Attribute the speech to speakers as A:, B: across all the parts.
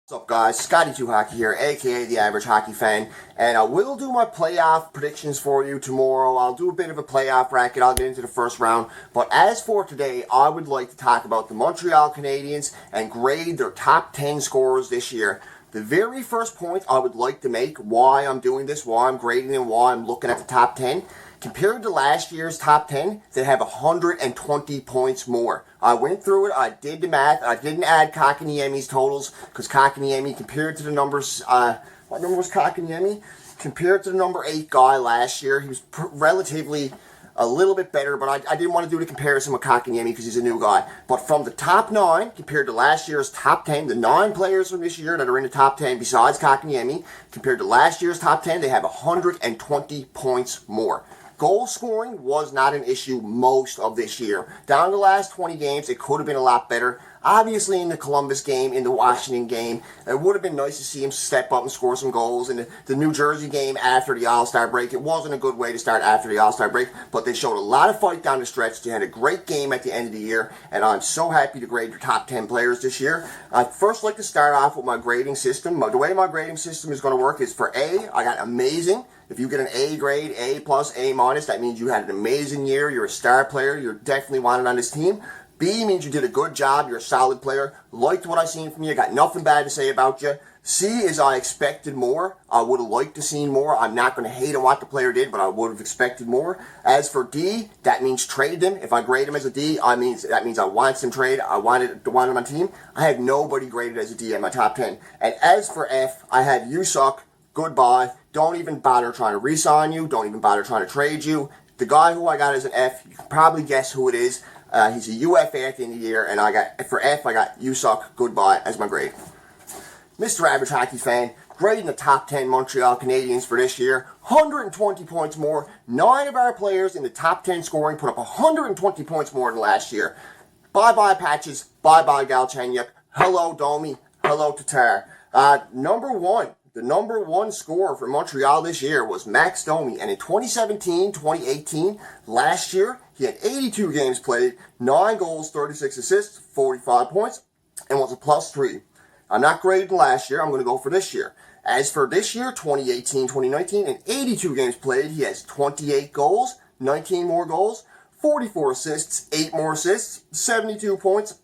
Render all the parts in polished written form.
A: What's up, guys? Scotty2 Hockey here, aka the Average Hockey Fan, and I will do my playoff predictions for you tomorrow. I'll do a bit of a playoff bracket. I'll get into the first round, but as for today, I would like to talk about the Montreal Canadiens and grade their top 10 scorers this year. The very first point I would like to make, why I'm doing this, why I'm grading and why I'm looking at the top 10, compared to last year's top 10, they have 120 points more. I went through it, I did the math, I didn't add Kotkaniemi's totals, because Kotkaniemi, compared to the numbers, what number was Kotkaniemi? Compared to the number 8 guy last year, he was relatively a little bit better, but I didn't want to do the comparison with Kotkaniemi because he's a new guy. But from the top 9, compared to last year's top 10, the 9 players from this year that are in the top 10 besides Kotkaniemi, compared to last year's top 10, they have 120 points more. Goal scoring was not an issue most of this year. Down to the last 20 games, it could have been a lot better. Obviously, in the Columbus game, in the Washington game, it would have been nice to see him step up and score some goals. In the New Jersey game after the All-Star break, it wasn't a good way to start after the All-Star break, but they showed a lot of fight down the stretch. They had a great game at the end of the year, and I'm so happy to grade your top 10 players this year. I'd first like to start off with my grading system. The way my grading system is going to work is for A, I got amazing. If you get an A grade, A plus, A minus, that means you had an amazing year. You're a star player. You're definitely wanted on this team. B means you did a good job. You're a solid player. Liked what I seen from you. Got nothing bad to say about you. C is I expected more. I would have liked to seen more. I'm not going to hate on what the player did, but I would have expected more. As for D, that means traded him. If I grade him as a D, that means I want some trade. I wanted him on my team. I had nobody graded as a D in my top 10. And as for F, I had you suck. Goodbye. Don't even bother trying to re-sign you. Don't even bother trying to trade you. The guy who I got as an F, you can probably guess who it is. He's a UFA at the end of the year, and for F, I got you suck, goodbye as my grade. Mr. Average Hockey Fan, grading the top 10 Montreal Canadiens for this year, 120 points more. 9 of our players in the top 10 scoring put up 120 points more than last year. Bye-bye Patches, bye-bye Galchenyuk, hello Domi, hello Tatar. The number one scorer for Montreal this year was Max Domi, and in 2017-2018, last year, he had 82 games played, 9 goals, 36 assists, 45 points, and was a +3. I'm not grading last year, I'm going to go for this year. As for this year, 2018-2019, in 82 games played, he has 28 goals, 19 more goals, 44 assists, 8 more assists, 72 points,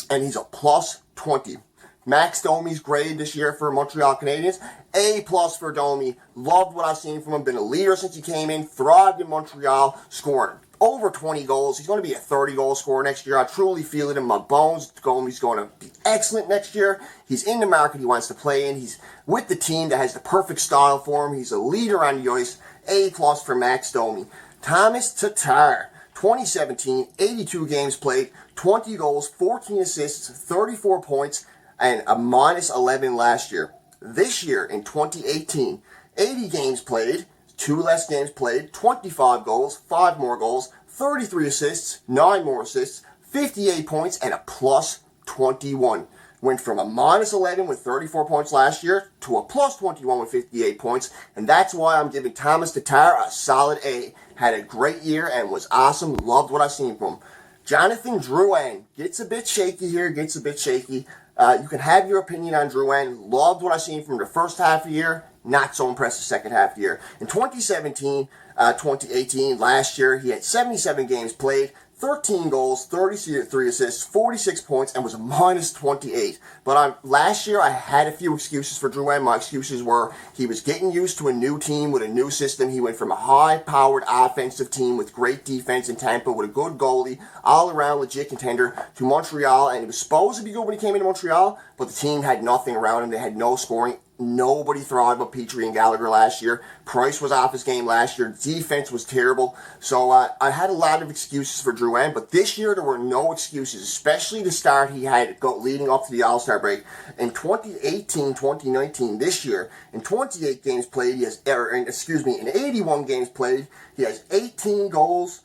A: and he's a +20. Max Domi's grade this year for Montreal Canadiens, A+ for Domi. Loved what I've seen from him. Been a leader since he came in. Thrived in Montreal. Scoring over 20 goals. He's going to be a 30-goal scorer next year. I truly feel it in my bones. Domi's going to be excellent next year. He's in the market he wants to play in. He's with the team that has the perfect style for him. He's a leader on the ice. A+ for Max Domi. Thomas Tatar. 2017, 82 games played, 20 goals, 14 assists, 34 points, and a -11 last year. This year, in 2018, 80 games played, 2 less games played, 25 goals, 5 more goals, 33 assists, 9 more assists, 58 points, and a +21. Went from a -11 with 34 points last year to a +21 with 58 points, and that's why I'm giving Thomas Tatar a solid A. Had a great year and was awesome. Loved what I seen from him. Jonathan Drouin gets a bit shaky here, gets a bit shaky. You can have your opinion on Drouin. Loved what I seen from the first half of the year. Not so impressive second half of the year. In 2017, 2018, last year, he had 77 games played, 13 goals, 33 assists, 46 points, and was a -28. But last year, I had a few excuses for Drouin. My excuses were he was getting used to a new team with a new system. He went from a high-powered offensive team with great defense in Tampa with a good goalie, all-around legit contender, to Montreal. And he was supposed to be good when he came into Montreal, but the team had nothing around him. They had no scoring. Nobody thrived but Petrie and Gallagher last year. Price was off his game last year. Defense was terrible. So I had a lot of excuses for Drouin, but this year there were no excuses, especially the start he had leading up to the All-Star break. In 2018-2019, this year, in 28 games played, in 81 games played, he has 18 goals,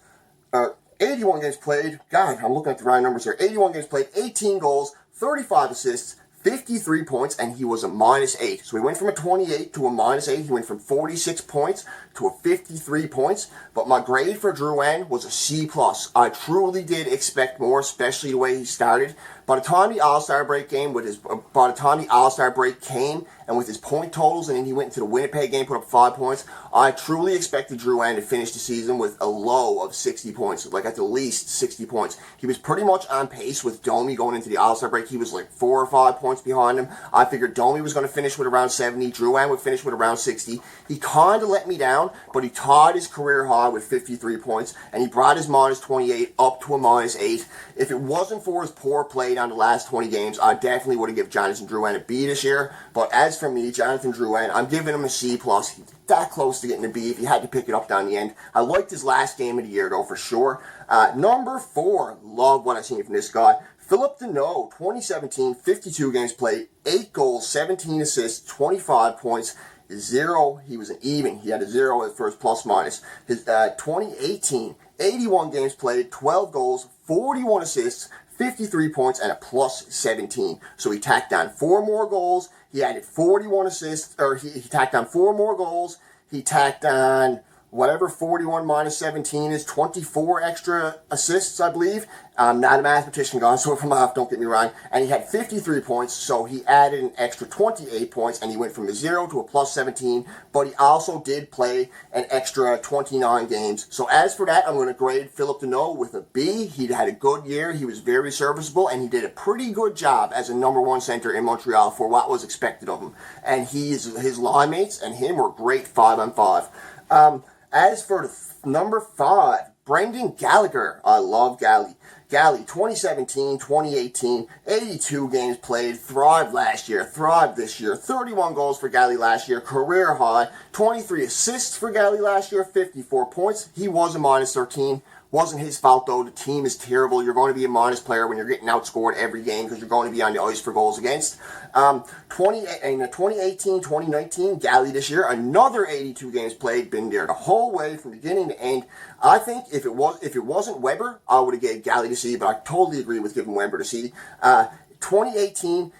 A: 81 games played. God, I'm looking at the right numbers here. 81 games played, 18 goals, 35 assists, 53 points, and he was a -8. So he went from a 28 to a -8. He went from 46 points to a 53 points. But my grade for Drouin was a C+. I truly did expect more, especially the way he started. By the time the All-Star break came, by the time the All-Star break came, and with his point totals, and then he went into the Winnipeg game, put up 5 points, I truly expected Drouin to finish the season with a low of 60 points, like at the least 60 points. He was pretty much on pace with Domi going into the All-Star break. He was like 4 or 5 points behind him. I figured Domi was going to finish with around 70. Drouin would finish with around 60. He kind of let me down, but he tied his career high with 53 points, and he brought his minus 28 up to a minus 8. If it wasn't for his poor play down the last 20 games, I definitely would have given Jonathan Drouin a B this year. But as for me, Jonathan Drouin, I'm giving him a C+. He's that close to getting a B if he had to pick it up down the end. I liked his last game of the year, though, for sure. Number 4, love what I've seen from this guy. Philip Deneau, 2017, 52 games played, 8 goals, 17 assists, 25 points, 0. He was an even. He had a 0 for his plus minus. His 2018, 81 games played, 12 goals, 41 assists, 53 points, and a plus 17. So he tacked on 4 more goals. He added 41 assists, or he tacked on 4 more goals. He tacked on whatever 41 minus 17 is, 24 extra assists, I believe. I'm not a mathematician, guys, so if I'm off, don't get me wrong. And he had 53 points, so he added an extra 28 points, and he went from a 0 to a plus 17, but he also did play an extra 29 games. So as for that, I'm going to grade Philip Deneau with a B. He had a good year. He was very serviceable, and he did a pretty good job as a number 1 center in Montreal for what was expected of him. And his line mates and him were great 5-on-5. As for number 5, Brendan Gallagher. I love Gally. Gally, 2017, 2018, 82 games played, thrived last year, thrived this year, 31 goals for Gally last year, career high, 23 assists for Gally last year, 54 points. He was a minus 13. Wasn't his fault, though. The team is terrible. You're going to be a minus player when you're getting outscored every game because you're going to be on the ice for goals against. 2018, 2019, Gally this year, another 82 games played, been there the whole way from beginning to end. I think if it wasn't Weber, I would have gave Gally to C, but I totally agree with giving Weber to C. 2018,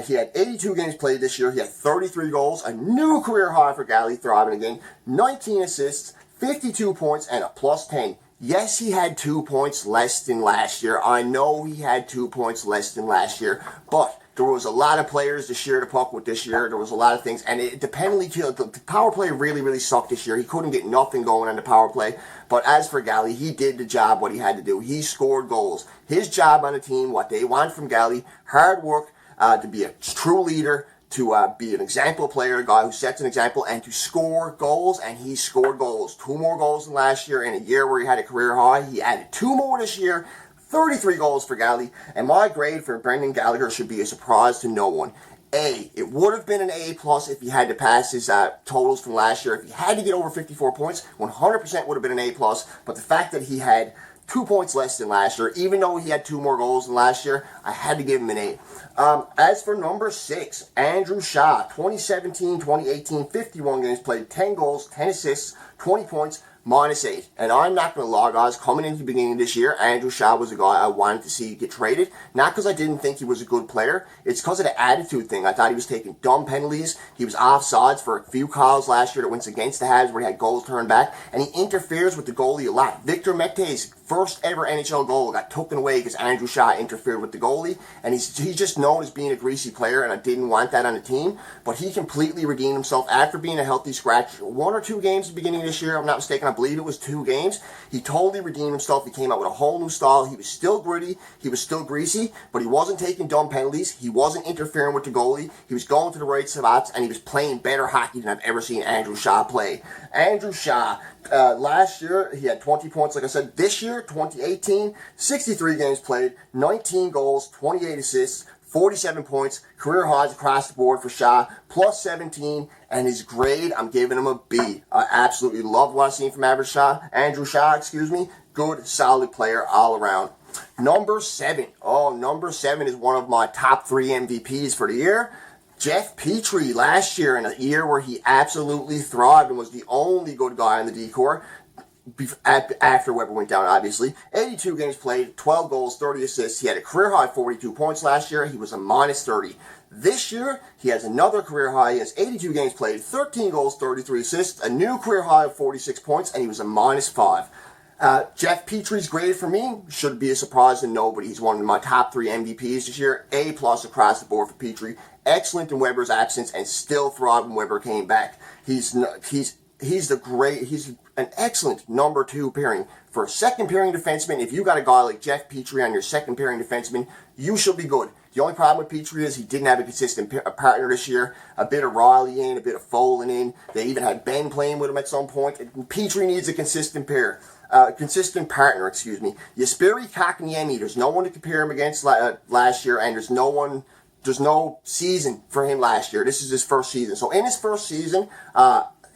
A: he had 82 games played this year. He had 33 goals, a new career high for Gally, thriving again, 19 assists, 52 points, and a plus 10. Yes, he had 2 points less than last year. I know he had 2 points less than last year, but there was a lot of players to share the puck with this year. There was a lot of things, and it dependently killed. The power play really, really sucked this year. He couldn't get nothing going on the power play. But as for Gally, he did the job, what he had to do. He scored goals. His job on the team, what they want from Gally, hard work, to be a true leader, to be an example player, a guy who sets an example, and to score goals, and he scored goals. 2 more goals than last year in a year where he had a career high. He added 2 more this year, 33 goals for Gally, and my grade for Brendan Gallagher should be a surprise to no one. A. It would have been an A+ if he had to pass his totals from last year. If he had to get over 54 points, 100% would have been an A+, but the fact that he had 2 points less than last year, even though he had 2 more goals than last year, I had to give him an A. As for number 6, Andrew Shaw, 2017, 2018, 51 games played, 10 goals, 10 assists, 20 points, minus 8. And I'm not going to lie, guys, coming into the beginning of this year, Andrew Shaw was a guy I wanted to see get traded. Not because I didn't think he was a good player. It's because of the attitude thing. I thought he was taking dumb penalties. He was offsides for a few calls last year that went against the Habs where he had goals turned back. And he interferes with the goalie a lot. Victor Mete's first ever NHL goal got taken away because Andrew Shaw interfered with the goalie. And he's just known as being a greasy player, and I didn't want that on the team. But he completely redeemed himself after being a healthy scratch. 1 or 2 games at the beginning of this year, if I'm not mistaken, I believe it was 2 games. He totally redeemed himself. He came out with a whole new style. He was still gritty. He was still greasy, but he wasn't taking dumb penalties. He wasn't interfering with the goalie. He was going to the right spots, and he was playing better hockey than I've ever seen Andrew Shaw play. Andrew Shaw, last year, he had 20 points, like I said. This year, 2018, 63 games played, 19 goals, 28 assists, 47 points, career highs across the board for Shaw, plus 17, and his grade, I'm giving him a B. I absolutely love what I've seen from Andrew Shaw, good, solid player all around. Number 7. Number 7 is one of my top 3 MVPs for the year. Jeff Petrie, last year, in a year where he absolutely thrived and was the only good guy on the D-Corps, after Weber went down, obviously. 82 games played, 12 goals, 30 assists. He had a career-high 42 points last year. He was a minus 30. This year, he has another career high. He has 82 games played, 13 goals, 33 assists, a new career high of 46 points, and he was a minus 5. Jeff Petry's grade for me should be a surprise to nobody. He's one of my top 3 MVPs this year. A+ across the board for Petry. Excellent in Weber's absence and still thrived when Weber came back. He's an excellent number 2 pairing. For a second pairing defenseman, if you got a guy like Jeff Petry on your second pairing defenseman, you should be good. The only problem with Petry is he didn't have a consistent partner this year. A bit of Riley in, a bit of Folan in. They even had Ben playing with him at some point. Petry needs a consistent consistent partner, excuse me. Jesperi Kotkaniemi, there's no one to compare him against last year, and there's no season for him last year. This is his first season. So in his first season,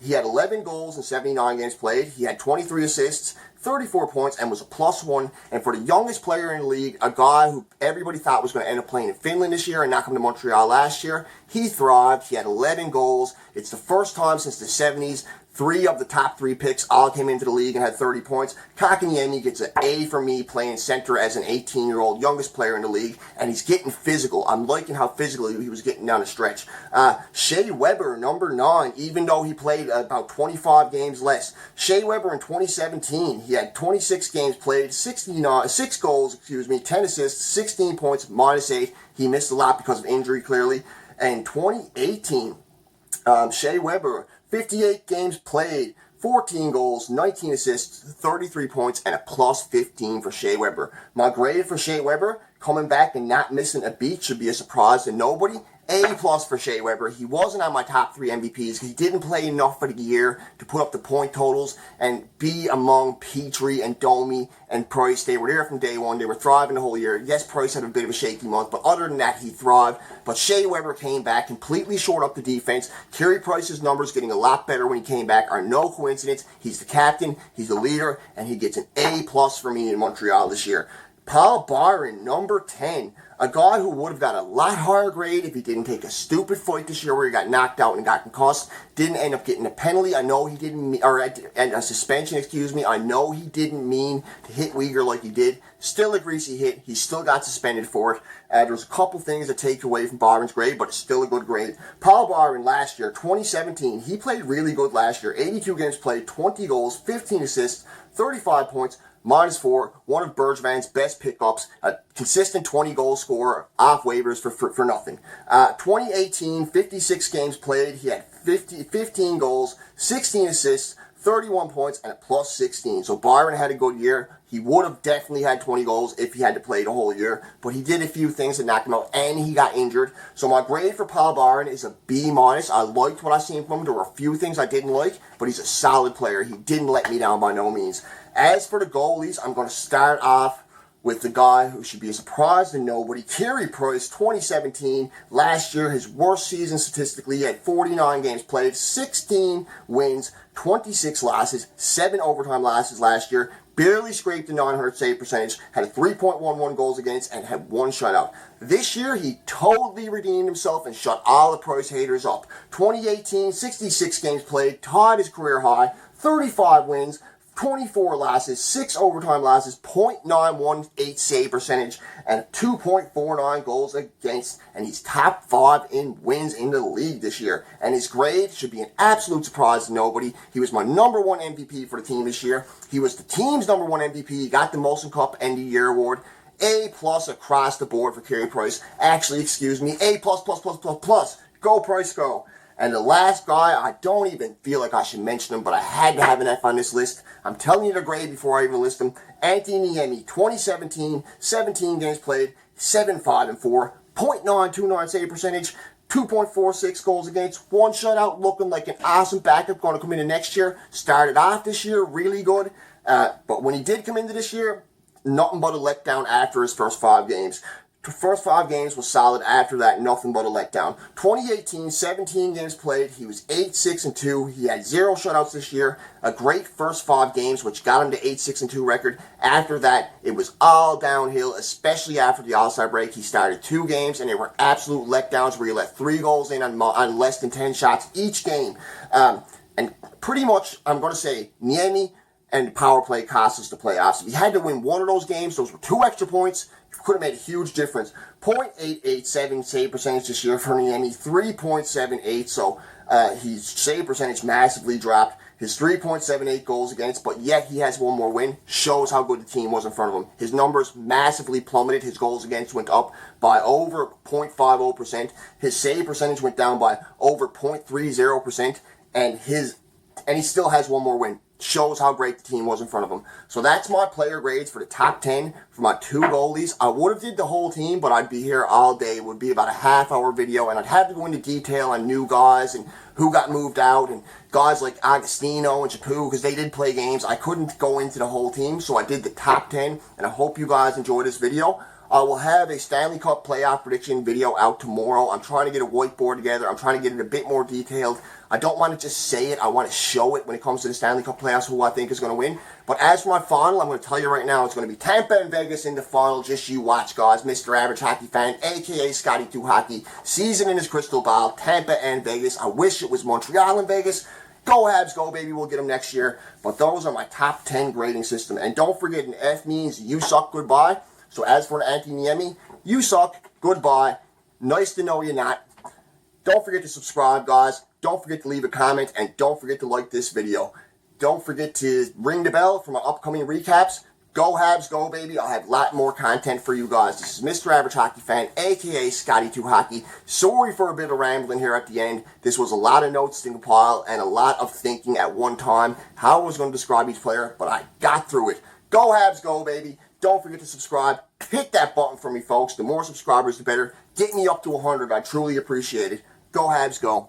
A: he had 11 goals in 79 games played. He had 23 assists, 34 points, and was a +1. And for the youngest player in the league, a guy who everybody thought was going to end up playing in Finland this year and not come to Montreal last year, he thrived. He had 11 goals. It's the first time since the 70s 3 of the top 3 picks all came into the league and had 30 points. Kotkaniemi gets an A for me playing center as an 18-year-old, youngest player in the league, and he's getting physical. I'm liking how physical he was getting down the stretch. Shea Weber, number 9, even though he played about 25 games less. Shea Weber in 2017, he had 26 games played, 6 goals, 10 assists, 16 points, -8. He missed a lot because of injury, clearly. And 2018, Shea Weber, 58 games played, 14 goals, 19 assists, 33 points, and a +15 for Shea Weber. My grade for Shea Weber, coming back and not missing a beat, should be a surprise to nobody. A+ for Shea Weber. He wasn't on my top 3 MVPs because he didn't play enough for the year to put up the point totals and be among Petry and Domi and Price. They were there from day one. They were thriving the whole year. Yes, Price had a bit of a shaky month, but other than that, he thrived. But Shea Weber came back, completely shored up the defense. Carey Price's numbers getting a lot better when he came back are no coincidence. He's the captain, he's the leader, and he gets an A+ for me in Montreal this year. Paul Byron, number 10. A guy who would have got a lot higher grade if he didn't take a stupid fight this year where he got knocked out and got concussed. Didn't end up getting a penalty. I know he didn't, and a suspension, excuse me. I know he didn't mean to hit Uyghur like he did. Still a greasy hit. He still got suspended for it. There's a couple things to take away from Byron's grade, but it's still a good grade. Paul Byron last year, 2017, he played really good last year. 82 games played, 20 goals, 15 assists, 35 points, -4, one of Bergevin's best pickups, a consistent 20-goal scorer off waivers for nothing. 2018, 56 games played. He had 15 goals, 16 assists, 31 points, and a +16. So Byron had a good year. He would have definitely had 20 goals if he had to play the whole year, but he did a few things that knocked him out, and he got injured. So my grade for Paul Byron is a B-. I liked what I seen from him. There were a few things I didn't like, but he's a solid player. He didn't let me down by no means. As for the goalies, I'm going to start off with the guy who should be a surprise to nobody, Carey Price, 2017. Last year, his worst season statistically. He had 49 games played, 16 wins, 26 losses, 7 overtime losses last year. Barely scraped the 900 save percentage, had a 3.11 goals against, and had 1 shutout. This year, he totally redeemed himself and shut all the Price haters up. 2018, 66 games played, tied his career high, 35 wins, 24 losses, 6 overtime losses, .918 save percentage, and 2.49 goals against, and he's top 5 in wins in the league this year. And his grade should be an absolute surprise to nobody. He was my number 1 MVP for the team this year. He was the team's number 1 MVP. He got the Molson Cup End of Year award. A+ across the board for Carey Price. Actually, excuse me, A+++++. Go Price, go. And the last guy, I don't even feel like I should mention him, but I had to have an F on this list. I'm telling you the grade before I even list him. Anthony Niemi, 2017, 17 games played, 7-5-4, .929 save percentage, 2.46 goals against, 1 shutout, looking like an awesome backup going to come into next year. Started off this year really good, but when he did come into this year, nothing but a letdown after his first 5 games. The first 5 games was solid. After that, nothing but a letdown. 2018, 17 games played. He was 8-6-2. He had 0 shutouts this year. A great first 5 games, which got him to 8-6-2 record. After that, it was all downhill, especially after the All-Star break. He started 2 games, and they were absolute letdowns where he let 3 goals in on less than 10 shots each game. And pretty much, I'm going to say, Niemi and power play cost us the playoffs. If he had to win one of those games, those were 2 extra points. Could have made a huge difference. .887 save percentage this year for Niemi, 3.78. So his save percentage massively dropped. his 3.78 goals against, but yet he has one more win, shows how good the team was in front of him. His numbers massively plummeted. His goals against went up by over 0.50%. His save percentage went down by over 0.30%, and he still has one more win. Shows how great the team was in front of him. So that's my player grades for the top 10 for my 2 goalies. I would have did the whole team, but I'd be here all day. It would be about a half-hour video, and I'd have to go into detail on new guys and who got moved out, and guys like Agostino and Chapu, because they did play games. I couldn't go into the whole team, so I did the top 10, and I hope you guys enjoy this video. I will have a Stanley Cup playoff prediction video out tomorrow. I'm trying to get a whiteboard together. I'm trying to get it a bit more detailed. I don't want to just say it. I want to show it when it comes to the Stanley Cup playoffs, who I think is going to win. But as for my final, I'm going to tell you right now, it's going to be Tampa and Vegas in the final. Just you watch, guys. Mr. Average Hockey Fan, a.k.a. Scotty2 Hockey, season in his crystal ball, Tampa and Vegas. I wish it was Montreal and Vegas. Go Habs, go baby, we'll get them next year. But those are my top 10 grading system. And don't forget, an F means you suck, goodbye. So as for Antti Niemi, you suck, goodbye. Nice to know you're not. Don't forget to subscribe, guys. Don't forget to leave a comment, and don't forget to like this video. Don't forget to ring the bell for my upcoming recaps. Go Habs, go baby. I'll have a lot more content for you guys. This is Mr. Average Hockey Fan, a.k.a. Scotty2 Hockey. Sorry for a bit of rambling here at the end. This was a lot of notes to compile and a lot of thinking at one time how I was going to describe each player, but I got through it. Go Habs, go baby. Don't forget to subscribe. Hit that button for me, folks. The more subscribers, the better. Get me up to 100. I truly appreciate it. Go Habs, go.